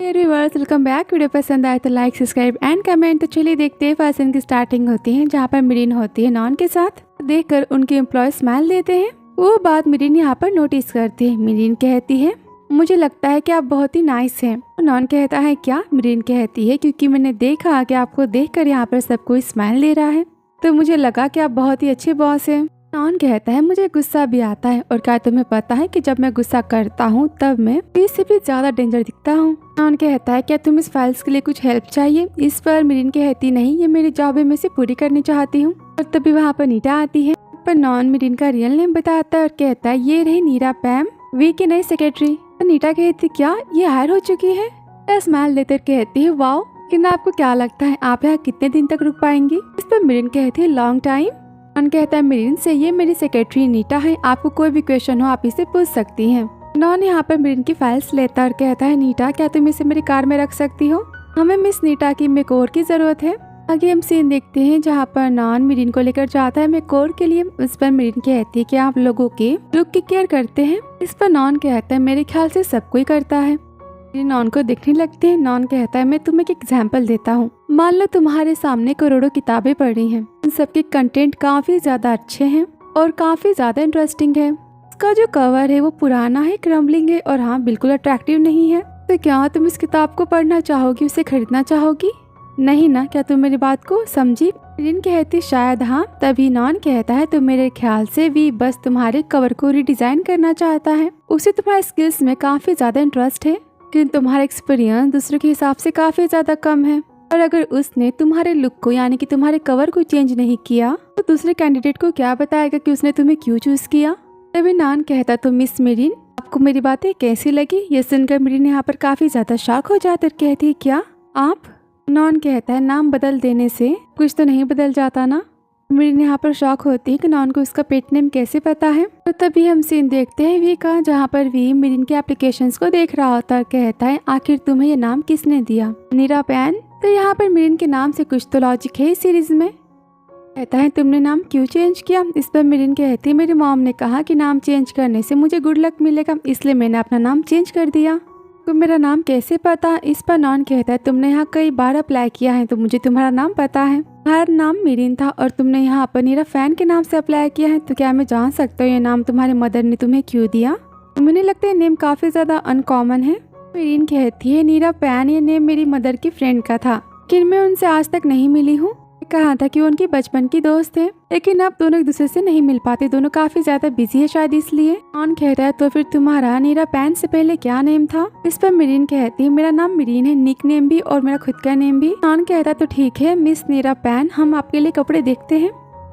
Viewers, welcome back. Video पसंद आए तो लाइक, सब्सक्राइब एंड कमेंट। तो चलिए देखते हैं फैशन की स्टार्टिंग होती है जहाँ पर मिरीन होती है नॉन के साथ। देखकर उनके एम्प्लॉय स्माइल देते हैं। वो बात मिरीन यहाँ पर नोटिस करती है। मिरीन कहती है, मुझे लगता है कि आप बहुत ही नाइस हैं। नॉन कहता है, क्या? मिरीन कहती है, क्योंकि मैंने देखा कि आपको देखकर यहाँ पर सब कोई स्माइल दे रहा है तो मुझे लगा कि आप बहुत ही अच्छे बॉस हैं। नॉन कहता है, मुझे गुस्सा भी आता है और क्या तुम्हें पता है कि जब मैं गुस्सा करता हूँ तब मैं इससे भी ज्यादा डेंजर दिखता हूँ। नॉन कहता है, क्या तुम इस फाइल्स के लिए कुछ हेल्प चाहिए? इस पर मिरीन कहती, नहीं, ये मेरी जॉब है, मैं इसे पूरी करनी चाहती हूँ। और तभी वहाँ पर नीटा आती है। पर नॉन मिरीन का रियल नेम बताता है और कहता है, ये रही नीरा पैम, वी की नई सेक्रेटरी। नीटा कहती, क्या ये हायर हो चुकी है? स्माइल देकर कहती है, वाओ, लेकिन आपको क्या लगता है आप यहाँ कितने दिन तक रुक पाएंगी? इस पर मिरीन कहती है, लॉन्ग टाइम। नॉन कहता है, मिरीन से, ये मेरी सेक्रेटरी नीटा है, आपको कोई भी क्वेश्चन हो आप इसे पूछ सकती हैं। नॉन यहाँ पर मिरीन की फाइल्स लेता और कहता है, नीटा, क्या तुम इसे मेरी कार में रख सकती हो? हमें मिस नीटा की मेकओवर की जरूरत है। आगे हम सीन देखते हैं जहाँ पर नॉन मिरीन को लेकर जाता है मेकओवर के लिए। उस पर मिरीन कहती है कि आप लोगों के लुक की केयर करते हैं। इस पर नॉन कहता है, मेरे ख्याल से सब कोई करता है। नॉन को देखने लगते हैं। नॉन कहता है, मैं तुम्हें एक एग्जाम्पल देता हूँ। मान लो तुम्हारे सामने करोड़ों किताबें पड़ी हैं, उन सबके कंटेंट काफी ज्यादा अच्छे हैं और काफी ज्यादा इंटरेस्टिंग है। इसका जो कवर है वो पुराना है, क्रम्बलिंग है और हाँ, बिल्कुल अट्रैक्टिव नहीं है। तो क्या तुम इस किताब को पढ़ना चाहोगी, उसे खरीदना चाहोगी? नहीं ना? क्या तुम मेरी बात को समझी? मिरीन कहती, शायद हाँ। तभी नॉन कहता है, तो मेरे ख्याल से भी बस तुम्हारे कवर को रिडिजाइन करना चाहता है। उसे तुम्हारे स्किल्स में काफी ज्यादा इंटरेस्ट है, लेकिन तुम्हारा एक्सपीरियंस दूसरों के हिसाब से काफी ज्यादा कम है। और अगर उसने तुम्हारे लुक को यानी कि तुम्हारे कवर को चेंज नहीं किया तो दूसरे कैंडिडेट को क्या बताएगा कि उसने तुम्हें क्यों चूज किया? तभी नॉन कहता, तो मिस मिरीन, आपको मेरी बातें कैसी लगी? ये सुनकर मिरीन यहाँ पर काफी ज्यादा शॉक हो जाती और कहती है, क्या आप? नॉन कहता है, नाम बदल देने से कुछ तो नहीं बदल जाता ना? मिरीन यहाँ पर शॉक होती है कि नॉन को उसका पेट नेम कैसे पता है। तो तभी हम सीन देखते हैं वी का, जहाँ पर वी मिरीन के एप्लीकेशंस को देख रहा होता है। कहता है, आखिर तुम्हें ये नाम किसने दिया? नीरा पैन। तो यहाँ पर मिरीन के नाम से कुछ तो लॉजिक है इस सीरीज में। कहता है, तुमने नाम क्यों चेंज किया? इस पर मिरीन कहती है, मेरी मॉम ने कहा कि नाम चेंज करने से मुझे गुड लक मिलेगा, इसलिए मैंने अपना नाम चेंज कर दिया। तो मेरा नाम कैसे पता? इस पर नॉन कहता है, तुमने यहाँ कई बार अप्लाई किया है तो मुझे तुम्हारा नाम पता है। तुम्हारा नाम मिरीन था और तुमने यहाँ पर नीरा फैन के नाम से अप्लाई किया है, तो क्या मैं जान सकता हूँ ये नाम तुम्हारे मदर ने तुम्हें क्यों दिया? तो मुझे लगता है नेम काफी ज्यादा अनकॉमन है। मिरीन कहती है, नीरा पैन, ये नेम मेरी मदर की फ्रेंड का था, लेकिन मैं उनसे आज तक नहीं मिली हूँ। कहा था कि वो उनकी बचपन की दोस्त है, लेकिन अब दोनों एक दूसरे से नहीं मिल पाते, दोनों काफी ज्यादा बिजी है शायद इसलिए। नॉन कहता है, तो फिर तुम्हारा नीरा पैन से पहले क्या नेम था? इस पर मिरीन कहती है, मेरा नाम मिरीन है, निक नेम भी और मेरा खुद का नेम भी। नॉन कहता है, तो ठीक है मिस नीरा पैन, हम आपके लिए कपड़े देखते हैं।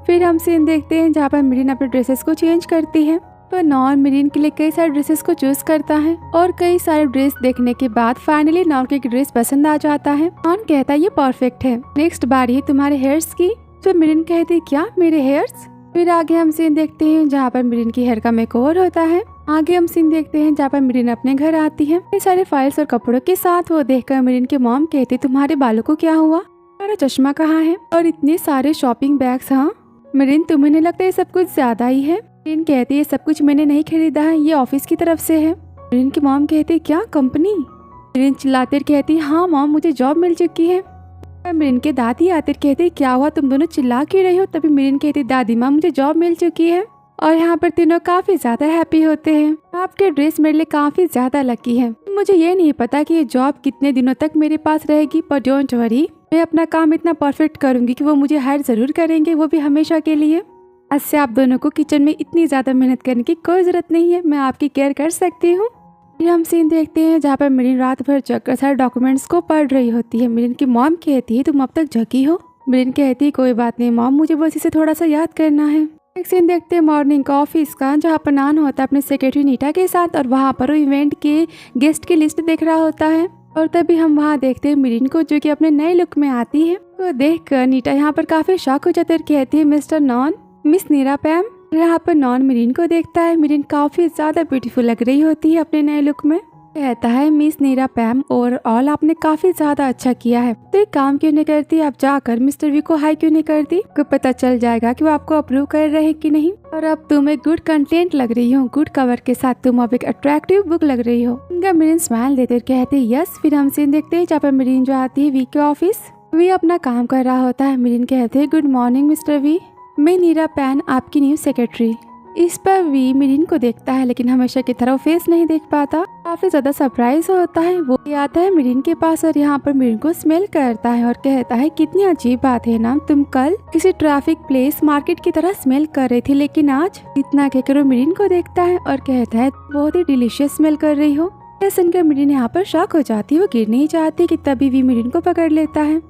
फिर हम सीन देखते हैं जहाँ पर मिरीन अपने ड्रेसेस को चेंज करती है। पर नॉन मिरीन के लिए कई सारे ड्रेसेस को चूज करता है और कई सारे ड्रेस देखने के बाद फाइनली नॉन को एक ड्रेस पसंद आ जाता है। नॉन कहता है, ये परफेक्ट है, नेक्स्ट बारी है तुम्हारे हेयर्स की। तो मिरीन कहती है, क्या मेरे हेयर्स? फिर आगे हम सीन देखते हैं जहाँ पर मिरीन की हेयर का मेकओवर होता है। आगे हम सीन देखते हैं जहाँ पर मिरीन अपने घर आती है कई सारे फाइल्स और कपड़ों के साथ। वो देखकर मिरीन की मॉम कहती, तुम्हारे बालों को क्या हुआ? तुम्हारा चश्मा कहाँ है? और इतने सारे शॉपिंग बैग्स। हाँ मिरीन, तुम्हें नहीं लगता ये सब कुछ ज्यादा ही है? मिरीन कहती है, सब कुछ मैंने नहीं खरीदा है, ये ऑफिस की तरफ से है। मिरीन की मॉम कहती है, क्या कंपनी? मिरीन चिल्लाते कहती है, हाँ मॉम, मुझे जॉब मिल चुकी है। मिरीन के दादी आते कहती, क्या हुआ, तुम दोनों चिल्ला क्यों रही हो? तभी मिरीन कहती, दादी माँ, मुझे जॉब मिल चुकी है। और यहाँ पर तीनों काफी ज्यादा हैप्पी होते हैं। आपके ड्रेस मेरे लिए काफी ज्यादा लकी है। मुझे ये नहीं पता कि ये जॉब कितने दिनों तक मेरे पास रहेगी, पर डोंट वरी, मैं अपना काम इतना परफेक्ट करूंगी कि वो मुझे हायर जरूर करेंगे, वो भी हमेशा के लिए। आज से आप दोनों को किचन में इतनी ज्यादा मेहनत करने की कोई जरूरत नहीं है, मैं आपकी केयर कर सकती हूँ। फिर हम सीन देखते हैं जहाँ पर मिरीन रात भर जगकर सारे डॉक्यूमेंट्स को पढ़ रही होती है। मिरीन की मॉम कहती है, तुम अब तक जगी हो? मिरीन कहती है, कोई बात नहीं मॉम, मुझे बस इसे थोड़ा सा याद करना है। एक सीन देखते हैं मॉर्निंग का ऑफिस का, जहाँ पर नॉन होता है अपने सेक्रेटरी नीटा के साथ और वहाँ पर वो इवेंट के गेस्ट की लिस्ट देख रहा होता है। और तभी हम वहाँ देखते हैं मिरीन को, जो कि अपने नए लुक में आती है। तो देखकर नीटा यहाँ पर काफी शॉक हो जाती है और कहती है, मिस्टर नॉन, मिस नीरा पैम। यहाँ पर नॉन मिरीन को देखता है। मिरीन काफी ज्यादा ब्यूटीफुल लग रही होती है अपने नए लुक में। कहता है मिस नीरा पैम ओवरऑल आपने काफी ज्यादा अच्छा किया है, तो एक काम क्यों नहीं करती, आप जाकर मिस्टर वी को हाई क्यों नहीं करती, को पता चल जाएगा कि वो आपको अप्रूव कर रहे हैं कि नहीं। और अब तुम एक गुड कंटेंट लग रही हो, गुड कवर के साथ तुम अब एक अट्रैक्टिव बुक लग रही हो। उनका मिरीन स्माइल देते और कहते यस। फिर हम सीन देखते हैं जहाँ पर मिरीन जो आती है वी के ऑफिस। वी अपना काम कर रहा होता है। मिरीन कहते हैं गुड मॉर्निंग मिस्टर वी, मैं नीरा पैन आपकी न्यू सेक्रेटरी। इस पर वी मिरीन को देखता है लेकिन हमेशा की तरह फेस नहीं देख पाता, काफी ज्यादा सरप्राइज होता है। वो आता है मिरीन के पास और यहाँ पर मिरीन को स्मेल करता है और कहता है कितनी अजीब बात है ना, तुम कल किसी ट्रैफिक प्लेस मार्केट की तरह स्मेल कर रही थी लेकिन आज। इतना कहकर वो मिरीन को देखता है और कहता है बहुत ही डिलीशियस स्मेल कर रही हो। यह सुनकर मिरीन यहाँ पर शॉक हो जाती है, वो गिर नहीं चाहती कि तभी वी मिरीन को पकड़ लेता है।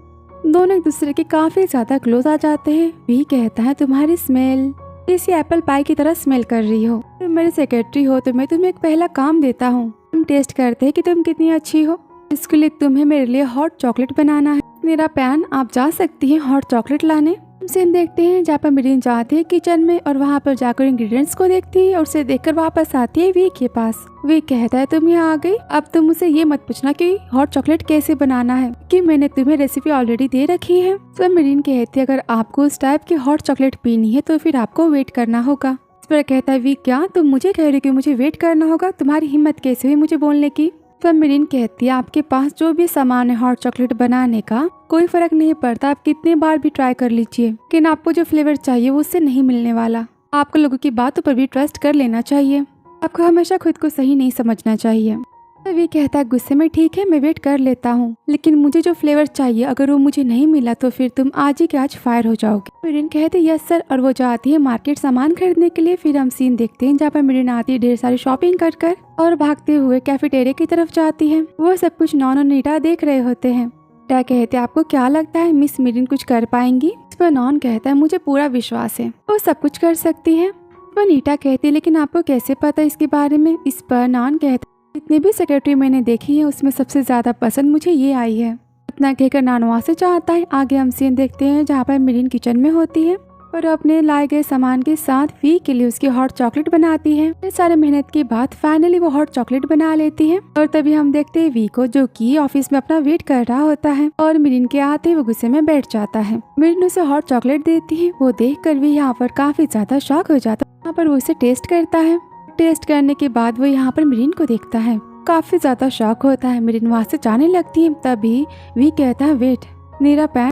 दोनों एक दूसरे के काफी ज्यादा क्लोज आ जाते हैं। वी कहता है तुम्हारी स्मेल किसी एप्पल पाई की तरह स्मेल कर रही हो, तुम मेरी सेक्रेटरी हो तो मैं तुम्हें एक पहला काम देता हूँ, तुम टेस्ट करते हैं कि तुम कितनी अच्छी हो। इसके लिए तुम्हें मेरे लिए हॉट चॉकलेट बनाना है। मेरा पैन आप जा सकती हैं हॉट चॉकलेट लाने। सीन देखते हैं जहाँ पर मिरीन जाती है किचन में और वहाँ पर जाकर इंग्रेडिएंट्स को देखती है और उसे देखकर वापस आती है वी के पास। वी कहता है तुम यहाँ आ गई, अब तुम मुझे ये मत पूछना कि हॉट चॉकलेट कैसे बनाना है कि मैंने तुम्हें रेसिपी ऑलरेडी दे रखी है। तो मिरीन कहती है अगर आपको उस टाइप की हॉट चॉकलेट पीनी है तो फिर आपको वेट करना होगा। इस पर कहता है वी क्या तुम मुझे कह रही हो कि मुझे वेट करना होगा, तुम्हारी हिम्मत कैसे हुई मुझे बोलने की। तो मिरीन कहती है आपके पास जो भी सामान है हॉट चॉकलेट बनाने का कोई फर्क नहीं पड़ता, आप कितने बार भी ट्राई कर लीजिए, लेकिन आपको जो फ्लेवर चाहिए वो उससे नहीं मिलने वाला। आपको लोगों की बातों पर भी ट्रस्ट कर लेना चाहिए, आपको हमेशा खुद को सही नहीं समझना चाहिए। तभी कहता है गुस्से में ठीक है मैं वेट कर लेता हूँ, लेकिन मुझे जो फ्लेवर चाहिए अगर वो मुझे नहीं मिला तो फिर तुम आज ही के आज फायर हो जाओगे। मिरीन कहते यस सर और वो जाती है मार्केट सामान खरीदने के लिए। फिर हम सीन देखते हैं जहाँ पर मिरीन आती है ढेर सारी शॉपिंग कर और भागते हुए कैफेटेरिया की तरफ जाती है। वो सब कुछ नॉन और नीटा देख रहे होते हैं। नीटा कहते आपको क्या लगता है मिस मिरीन कुछ कर पाएंगी। इस पर नॉन कहता है मुझे पूरा विश्वास है वो सब कुछ कर सकती है। वो नीटा कहती है लेकिन आपको कैसे पता इसके बारे में। इस पर नॉन कहता है जितनी भी सेक्रेटरी मैंने देखी है उसमें सबसे ज्यादा पसंद मुझे ये आई है। इतना कहकर नॉन वहाँ से चाहता है। आगे हम सीन देखते हैं जहाँ पर मिरीन किचन में होती है और अपने लाए गए सामान के साथ वी के लिए उसकी हॉट चॉकलेट बनाती है। इतने सारे मेहनत के बाद फाइनली वो हॉट चॉकलेट बना लेती है और तभी हम देखते हैं वी को जो कि ऑफिस में अपना वेट कर रहा होता है और मिरीन के आते वो गुस्से में बैठ जाता है। मिरीन उसे हॉट चॉकलेट देती है, वो देख कर भी यहाँ पर काफी ज्यादा शॉक हो जाता है। यहाँ पर वो उसे टेस्ट करता है। टेस्ट करने के बाद वो यहाँ पर मिरीन को देखता है, काफी ज्यादा शॉक होता है। मिरीन वहाँ से जाने लगती है, तभी वी कहता है वेट नीरा पैन